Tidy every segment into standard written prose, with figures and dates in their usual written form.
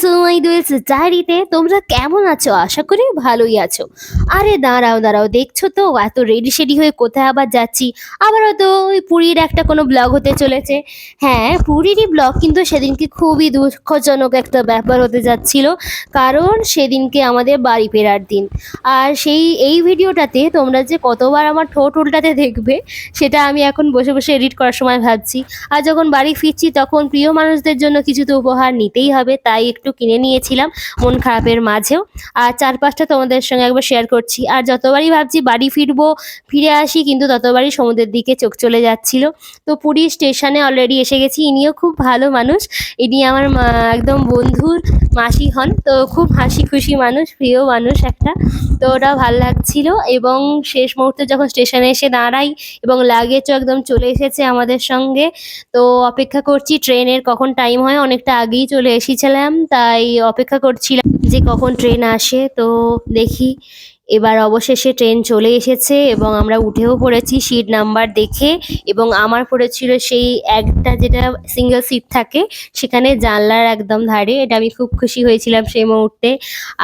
To my duels ডায়েরিতে। তোমরা কেমন আছো? আশা করি ভালোই আছো। আরে দাঁড়াও দাঁড়াও, দেখছো তো এত রেডি সেডি হয়ে কোথায় আবার যাচ্ছি? আবার হয়তো ওই পুরীর একটা কোনো ব্লগ হতে চলেছে। হ্যাঁ, পুরীরই ব্লগ, কিন্তু সেদিনকে খুবই দুঃখজনক একটা ব্যাপার হতে যাচ্ছিল, কারণ সেদিনকে আমাদের বাড়ি ফেরার দিন। আর এই ভিডিওটাতে তোমরা যে কতবার আমার ঠোঁট উল্টাতে দেখবে, সেটা আমি এখন বসে বসে এডিট করার সময় ভাবছি। আর যখন বাড়ি ফিরছি তখন প্রিয় মানুষদের জন্য কিছু তো উপহার নিতেই হবে, তাই একটু কিনে নিয়েছিলাম মন খারাপের মাঝেও। আর চারপাশটা তোমাদের সঙ্গে একবার শেয়ার করছি। আর যতবারই ভাবছি বাড়ি ফিরবো, ফিরে আসি, কিন্তু ততবারই সমুদ্রের দিকে চোখ চলে যাচ্ছিল। তো পুরী স্টেশনে অলরেডি এসে গেছি। ইনিও খুব ভালো মানুষ, ইনি আমার একদম বন্ধুর মাসি হন। তো খুব হাসি খুশি মানুষ, প্রিয় মানুষ একটা। তো ওটা ভালো লাগছিল। এবং শেষ মুহূর্তে যখন স্টেশনে এসে দাঁড়াই এবং লাগেজও একদম চলে এসেছে আমাদের সঙ্গে, তো অপেক্ষা করছি ট্রেনের কখন টাইম হয়। অনেকটা আগেই চলে এসেছিলাম, তাই অপেক্ষা করছিলাম যে কখন ট্রেন আসে। তো দেখি এবার অবশেষে ট্রেন চলে এসেছে এবং আমরা উঠেও পড়েছি সিট নাম্বার দেখে। এবং আমার পড়েছিল সেই একটা যেটা সিঙ্গেল সিট থাকে, সেখানে জানলার একদম ধারে। এটা আমি খুব খুশি হয়েছিলাম সেই মুহূর্তে।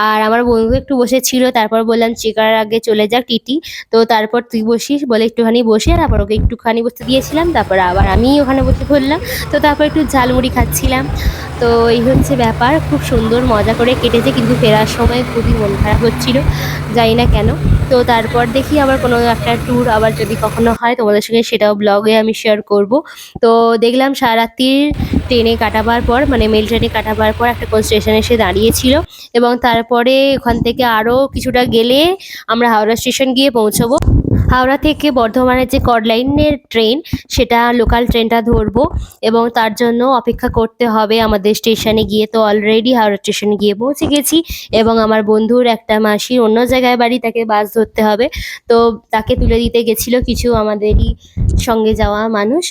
আর আমার বন্ধু একটু বসেছিল, তারপর বললাম চেকার আগে চলে যাক টিটি, তো তারপর তুই বসিস বলে একটুখানি বসে, তারপর ওকে একটুখানি বসতে দিয়েছিলাম, তারপর আবার আমি ওখানে বসে পড়লাম। তো তারপর একটু ঝালমুড়ি খাচ্ছিলাম। তো এই হচ্ছে ব্যাপার, খুব সুন্দর মজা করে কেটেছে, কিন্তু ফেরার সময় খুবই মন খারাপ হচ্ছিল, জানি না কেন। তো তারপর দেখি আবার কোনো একটা ট্যুর আবার যদি কখনো হয় তোমাদের সঙ্গে, সেটাও ব্লগে আমি শেয়ার করব। তো দেখলাম সারারাত্রির ট্রেনে কাটাবার পর, মানে মেল ট্রেনে কাটাবার পর একটা কোন স্টেশনে এসে দাঁড়িয়েছিল। এবং তারপরে ওখান থেকে আরও কিছুটা গেলে আমরা হাওড়া স্টেশন গিয়ে পৌঁছবো। হাওড়া থেকে বর্ধমানের যে কর্ডলাইনের ট্রেন, সেটা লোকাল ট্রেনটা ধরবো এবং তার জন্য অপেক্ষা করতে হবে আমাদের স্টেশনে গিয়ে। তো অলরেডি হাওড়া স্টেশনে গিয়ে পৌঁছে গেছি। এবং আমার বন্ধুর একটা মাসির অন্য জায়গায় বাড়ি, তাকে বাস ধরতে হবে। তো তাকে তুলে দিতে গেছিলো কিছু আমাদেরই সঙ্গে যাওয়া মানুষ।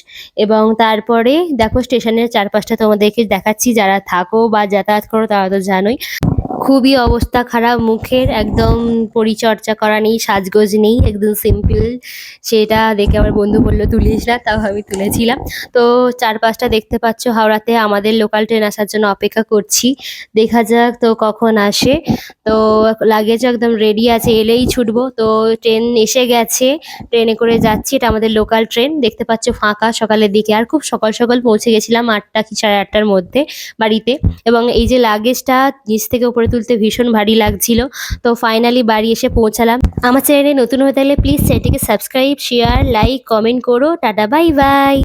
এবং তারপরে দেখো স্টেশনের চারপাশটা তোমাদেরকে দেখাচ্ছি, যারা থাকো বা যাতায়াত করো তারা তো জানোই খুবই অবস্থা খারাপ মুখের, একদম পরিচর্যা করা নেই, সাজগোজ নেই, একদম সিম্পল। সেটা দেখে আমার বন্ধু বললো তুলিস না, তাও আমি তুলেছিলাম। তো চারপাশটা দেখতে পাচ্ছ। হাওড়াতে আমাদের লোকাল ট্রেন আসার জন্য অপেক্ষা করছি, দেখা যাক তো কখন আসে। তো লাগেজও একদম রেডি আছে, এলেই ছুটবো। তো ট্রেন এসে গেছে, ট্রেনে করে যাচ্ছি। এটা আমাদের লোকাল ট্রেন, দেখতে পাচ্ছ ফাঁকা সকালের দিকে। আর খুব সকাল সকাল পৌঁছে গেছিলাম, 8টা কি 8:30টার মধ্যে বাড়িতে। এবং এই যে লাগেজটা নিচ থেকে উপরে তুলতে ভীষণ ভারী লাগছিল। তো ফাইনালি বাড়ি এসে পৌঁছালাম। আমার চ্যানেলে নতুন হয়ে থাকলে প্লিজ চ্যানেলটিকে সাবস্ক্রাইব, শেয়ার, লাইক, কমেন্ট করো। Tata, bye bye.